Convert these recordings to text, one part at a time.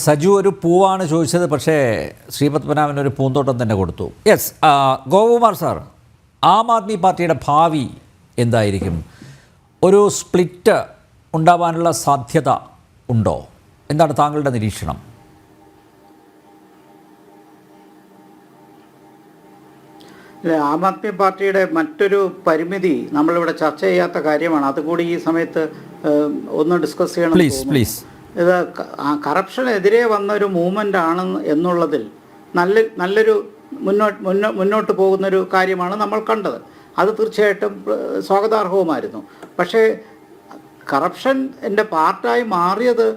സജു ഒരു പൂവാണ് ചോദിച്ചത്, പക്ഷേ ശ്രീപത്മനാഭൻ ഒരു പൂന്തോട്ടം തന്നെ കൊടുത്തു. യെസ്, ഗോപകുമാർ സാർ, ആം ആദ്മി പാർട്ടിയുടെ ഭാവി എന്തായിരിക്കും? ഒരു സ്പ്ലിറ്റ് ഉണ്ടാവാനുള്ള സാധ്യത ഉണ്ടോ? എന്താണ് താങ്കളുടെ നിരീക്ഷണം? ആം ആദ്മി പാർട്ടിയുടെ മറ്റൊരു പരിമിതി നമ്മളിവിടെ ചർച്ച ചെയ്യാത്ത കാര്യമാണ്. അതുകൂടി ഈ സമയത്ത് ഒന്ന് ഡിസ്കസ് ചെയ്യണം. പ്ലീസ്. ഇത് കറപ്ഷനെതിരെ വന്നൊരു മൂവ്മെൻ്റ് ആണ് എന്നുള്ളതിൽ നല്ലൊരു മുന്നോട്ട് പോകുന്നൊരു കാര്യമാണ് നമ്മൾ കണ്ടത്. അത് തീർച്ചയായിട്ടും സ്വാഗതാർഹവുമായിരുന്നു. പക്ഷേ കറപ്ഷൻ എൻ്റെ പാർട്ടായി മാറിയത്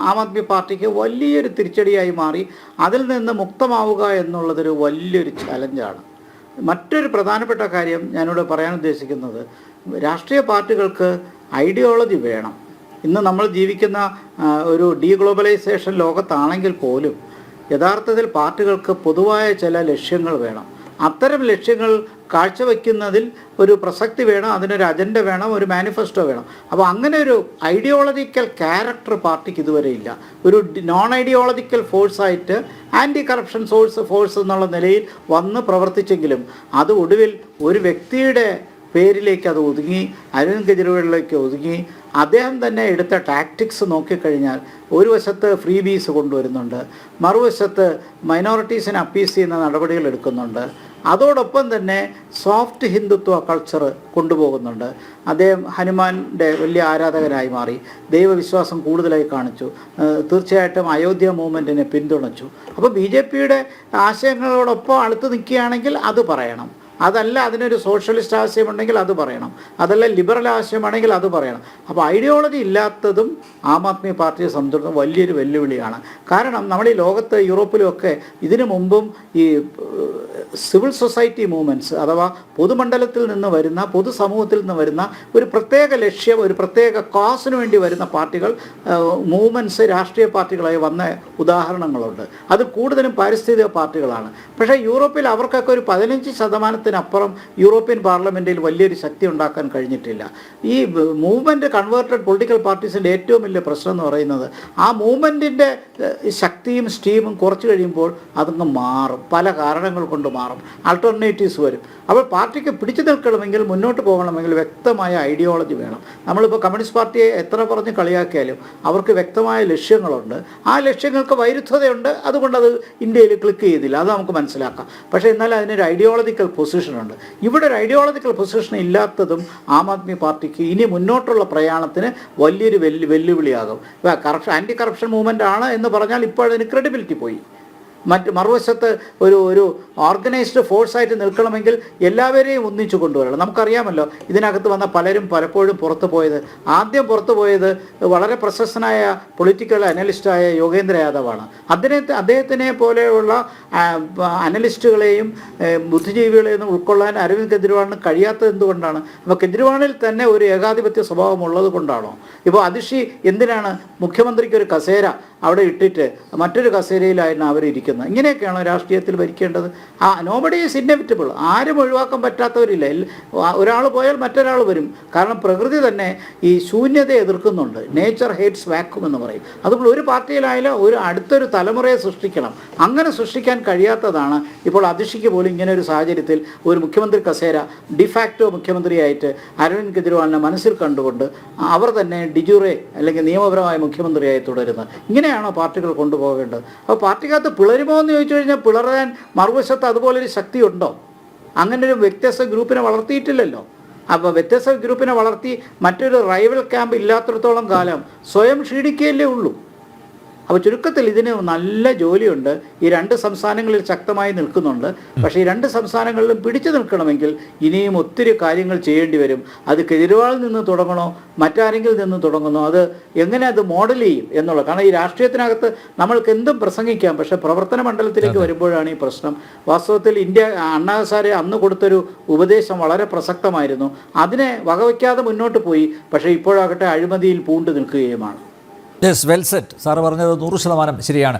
ആം ആദ്മി പാർട്ടിക്ക് വലിയൊരു തിരിച്ചടിയായി മാറി. അതിൽ നിന്ന് മുക്തമാവുക എന്നുള്ളതൊരു വലിയൊരു ചലഞ്ചാണ്. മറ്റൊരു പ്രധാനപ്പെട്ട കാര്യം ഞാനിവിടെ പറയാൻ ഉദ്ദേശിക്കുന്നത്, രാഷ്ട്രീയ പാർട്ടികൾക്ക് ഐഡിയോളജി വേണം. ഇന്ന് നമ്മൾ ജീവിക്കുന്ന ഒരു ഡീഗ്ലോബലൈസേഷൻ ലോകത്താണെങ്കിൽ പോലും യഥാർത്ഥത്തിൽ പാർട്ടികൾക്ക് പൊതുവായ ചില ലക്ഷ്യങ്ങൾ വേണം. അത്തരം ലക്ഷ്യങ്ങൾ കാഴ്ചവെക്കുന്നതിൽ ഒരു പ്രസക്തി വേണം, അതിനൊരു അജണ്ട വേണം, ഒരു മാനിഫെസ്റ്റോ വേണം. അപ്പോൾ അങ്ങനെ ഒരു ഐഡിയോളജിക്കൽ ക്യാരക്ടർ പാർട്ടിക്ക് ഇതുവരെ ഇല്ല. ഒരു നോൺ ഐഡിയോളജിക്കൽ ഫോഴ്സായിട്ട് ആൻറ്റി കറപ്ഷൻ ഫോഴ്സ് എന്നുള്ള നിലയിൽ വന്ന് പ്രവർത്തിച്ചെങ്കിലും അത് ഒടുവിൽ ഒരു വ്യക്തിയുടെ പേരിലേക്ക് അത് ഒതുങ്ങി, അരവിന്ദ് കെജ്രിവാളിലേക്ക് ഒതുങ്ങി. അദ്ദേഹം തന്നെ എടുത്ത ടാക്ടിക്സ് നോക്കിക്കഴിഞ്ഞാൽ ഒരു വശത്ത് ഫ്രീ ബീസ് കൊണ്ടുവരുന്നുണ്ട്, മറുവശത്ത് മൈനോറിറ്റീസിനെ അപ്പീസ് ചെയ്യുന്ന നടപടികൾ എടുക്കുന്നുണ്ട്, അതോടൊപ്പം തന്നെ സോഫ്റ്റ് ഹിന്ദുത്വ കൾച്ചർ കൊണ്ടുപോകുന്നുണ്ട്. അദ്ദേഹം ഹനുമാൻ്റെ വലിയ ആരാധകനായി മാറി, ദൈവവിശ്വാസം കൂടുതലായി കാണിച്ചു, തീർച്ചയായിട്ടും അയോധ്യ മൂവ്മെൻറ്റിനെ പിന്തുണച്ചു. അപ്പോൾ BJPയുടെ ആശയങ്ങളോടൊപ്പം അടുത്ത് നിൽക്കുകയാണെങ്കിൽ അത് പറയണം. അതല്ല, അതിനൊരു സോഷ്യലിസ്റ്റ് ആശയമുണ്ടെങ്കിൽ അത് പറയണം. അതല്ല, ലിബറൽ ആശയമാണെങ്കിൽ അത് പറയണം. അപ്പോൾ ഐഡിയോളജി ഇല്ലാത്തതും ആം ആദ്മി പാർട്ടിയെ സംബന്ധിച്ചിടത്തോളം വലിയൊരു വെല്ലുവിളിയാണ്. കാരണം നമ്മൾ ഈ ലോകത്ത് യൂറോപ്പിലുമൊക്കെ ഇതിനു മുമ്പും ഈ സിവിൽ സൊസൈറ്റി മൂവ്മെൻറ്റ്സ് അഥവാ പൊതുമണ്ഡലത്തിൽ നിന്ന് വരുന്ന, പൊതുസമൂഹത്തിൽ നിന്ന് വരുന്ന ഒരു പ്രത്യേക ലക്ഷ്യം, ഒരു പ്രത്യേക കോസിന് വേണ്ടി വരുന്ന പാർട്ടികൾ, മൂവ്മെൻറ്റ്സ് രാഷ്ട്രീയ പാർട്ടികളായി വന്ന ഉദാഹരണങ്ങളുണ്ട്. അത് കൂടുതലും പാരിസ്ഥിതിക പാർട്ടികളാണ്. പക്ഷേ യൂറോപ്പിൽ അവർക്കൊക്കെ ഒരു 15% യൂറോപ്യൻ പാർലമെൻറ്റിൽ വലിയൊരു ശക്തി ഉണ്ടാക്കാൻ കഴിഞ്ഞിട്ടില്ല. ഈ മൂവ്മെൻറ്റ് കൺവേർട്ടഡ് പൊളിറ്റിക്കൽ പാർട്ടീസിൻ്റെ ഏറ്റവും വലിയ പ്രശ്നം എന്ന് പറയുന്നത് ആ മൂവ്മെൻറ്റിൻ്റെ ശക്തിയും സ്റ്റീമും കുറച്ച് കഴിയുമ്പോൾ അതങ്ങ് മാറും, പല കാരണങ്ങൾ കൊണ്ട് മാറും, ആൾട്ടർനേറ്റീവ്സ് വരും. അപ്പോൾ പാർട്ടിക്ക് പിടിച്ചു നിൽക്കണമെങ്കിൽ, മുന്നോട്ട് പോകണമെങ്കിൽ വ്യക്തമായ ഐഡിയോളജി വേണം. നമ്മളിപ്പോൾ കമ്മ്യൂണിസ്റ്റ് പാർട്ടിയെ എത്ര പറഞ്ഞ് കളിയാക്കിയാലും അവർക്ക് വ്യക്തമായ ലക്ഷ്യങ്ങളുണ്ട്. ആ ലക്ഷ്യങ്ങൾക്ക് വൈരുദ്ധ്യതയുണ്ട്, അതുകൊണ്ടത് ഇന്ത്യയിൽ ക്ലിക്ക് ചെയ്തില്ല, അത് നമുക്ക് മനസ്സിലാക്കാം. പക്ഷേ എന്നാൽ അതിനൊരു ഐഡിയോളജിക്കൽ പൊസിഷനുണ്ട്. ഇവിടെ ഒരു ഐഡിയോളജിക്കൽ പൊസിഷൻ ഇല്ലാത്തതും ആം ആദ്മി പാർട്ടിക്ക് ഇനി മുന്നോട്ടുള്ള പ്രയാണത്തിന് വലിയൊരു വെല്ലുവിളിയാകും. ആൻറ്റി കറപ്ഷൻ മൂവ്മെൻ്റ് ആണ് എന്ന് പറഞ്ഞാൽ ഇപ്പോൾ അതിന് ക്രെഡിബിലിറ്റി പോയി. മറുവശത്ത് ഒരു ഓർഗനൈസ്ഡ് ഫോഴ്സായിട്ട് നിൽക്കണമെങ്കിൽ എല്ലാവരെയും ഒന്നിച്ചു കൊണ്ടുവരണം. നമുക്കറിയാമല്ലോ, ഇതിനകത്ത് വന്ന പലരും പലപ്പോഴും ആദ്യം പുറത്തു പോയത് വളരെ പ്രശസ്തനായ പൊളിറ്റിക്കൽ അനലിസ്റ്റായ യോഗേന്ദ്ര യാദവാണ്. അദ്ദേഹത്തിനെ പോലെയുള്ള അനലിസ്റ്റുകളെയും ബുദ്ധിജീവികളെയും ഉൾക്കൊള്ളാൻ അരവിന്ദ് കെജ്രിവാളിന് കഴിയാത്തത് എന്തുകൊണ്ടാണ്? അപ്പോൾ കെജ്രിവാളിൽ തന്നെ ഒരു ഏകാധിപത്യ സ്വഭാവം ഉള്ളത് കൊണ്ടാണോ? ഇപ്പോൾ അതിഷി എന്തിനാണ് മുഖ്യമന്ത്രിക്ക് ഒരു കസേര അവിടെ ഇട്ടിട്ട് മറ്റൊരു കസേരയിലായിരുന്നു അവരിരിക്കുന്നത്? ഇങ്ങനെയൊക്കെയാണോ രാഷ്ട്രീയത്തിൽ ഭരിക്കേണ്ടത്? Nobody is inevitable. ആരും ഒഴിവാക്കാൻ പറ്റാത്തവരില്ല. ഒരാൾ പോയാൽ മറ്റൊരാൾ വരും. കാരണം പ്രകൃതി തന്നെ ഈ ശൂന്യതയെ എതിർക്കുന്നുണ്ട്. നേച്ചർ ഹേറ്റ്സ് വാക്യൂം എന്ന് പറയും. അതുകൊണ്ട് ഒരു പാർട്ടിയിലായാലും അടുത്തൊരു തലമുറയെ സൃഷ്ടിക്കണം. അങ്ങനെ സൃഷ്ടിക്കാൻ കഴിയാത്തതാണ് ഇപ്പോൾ അതിഷിക്ക് പോലും ഇങ്ങനെ ഒരു സാഹചര്യത്തിൽ ഒരു മുഖ്യമന്ത്രി കസേര ഡിഫാക്റ്റോ മുഖ്യമന്ത്രിയായിട്ട് അരവിന്ദ് കെജ്രിവാളിനെ മനസ്സിൽ കണ്ടുകൊണ്ട് അവർ തന്നെ ഡിജൂറെ അല്ലെങ്കിൽ നിയമപരമായ മുഖ്യമന്ത്രിയായി തുടരുന്നത്. ഇങ്ങനെയാണോ പാർട്ടികൾ കൊണ്ടുപോകേണ്ടത്? അപ്പോൾ പാർട്ടിക്കകത്ത് പിളരുമോ എന്ന് ചോദിച്ചു കഴിഞ്ഞാൽ പിളരാൻ മറുവശത്ത് അതുപോലൊരു ശക്തിയുണ്ടോ? അങ്ങനെ ഒരു വ്യത്യസ്ത ഗ്രൂപ്പിനെ വളർത്തിയിട്ടില്ലല്ലോ. അപ്പോൾ വ്യത്യസ്ത ഗ്രൂപ്പിനെ വളർത്തി മറ്റൊരു റൈവൽ ക്യാമ്പ് ഇല്ലാത്തിടത്തോളം കാലം സ്വയം ക്ഷീണിക്കുകയല്ലേ ഉള്ളൂ. അപ്പോൾ ചുരുക്കത്തിൽ ഇതിന് നല്ല ജോലിയുണ്ട്. ഈ രണ്ട് സംസ്ഥാനങ്ങളിൽ ശക്തമായി നിൽക്കുന്നുണ്ട്. പക്ഷേ ഈ രണ്ട് സംസ്ഥാനങ്ങളിലും പിടിച്ചു നിൽക്കണമെങ്കിൽ ഇനിയും ഒത്തിരി കാര്യങ്ങൾ ചെയ്യേണ്ടി വരും. അത് കെജ്രിവാളിൽ നിന്ന് തുടങ്ങണോ, മറ്റാരെങ്കിലും നിന്ന് തുടങ്ങുന്നോ, അത് എങ്ങനെ അത് മോഡൽ ചെയ്യും എന്നുള്ളത്. കാരണം ഈ രാഷ്ട്രീയത്തിനകത്ത് നമ്മൾക്ക് എന്തും പ്രസംഗിക്കാം, പക്ഷേ പ്രവർത്തന മണ്ഡലത്തിലേക്ക് വരുമ്പോഴാണ് ഈ പ്രശ്നം. വാസ്തവത്തിൽ അണ്ണാ ഹസാരെ അന്ന് കൊടുത്തൊരു ഉപദേശം വളരെ പ്രസക്തമായിരുന്നു. അതിനെ വകവയ്ക്കാതെ മുന്നോട്ട് പോയി. പക്ഷേ ഇപ്പോഴാകട്ടെ അഴിമതിയിൽ പൂണ്ടു നിൽക്കുകയുമാണ്. Yes, well said. സാറ് പറഞ്ഞത് 100% ശരിയാണ്.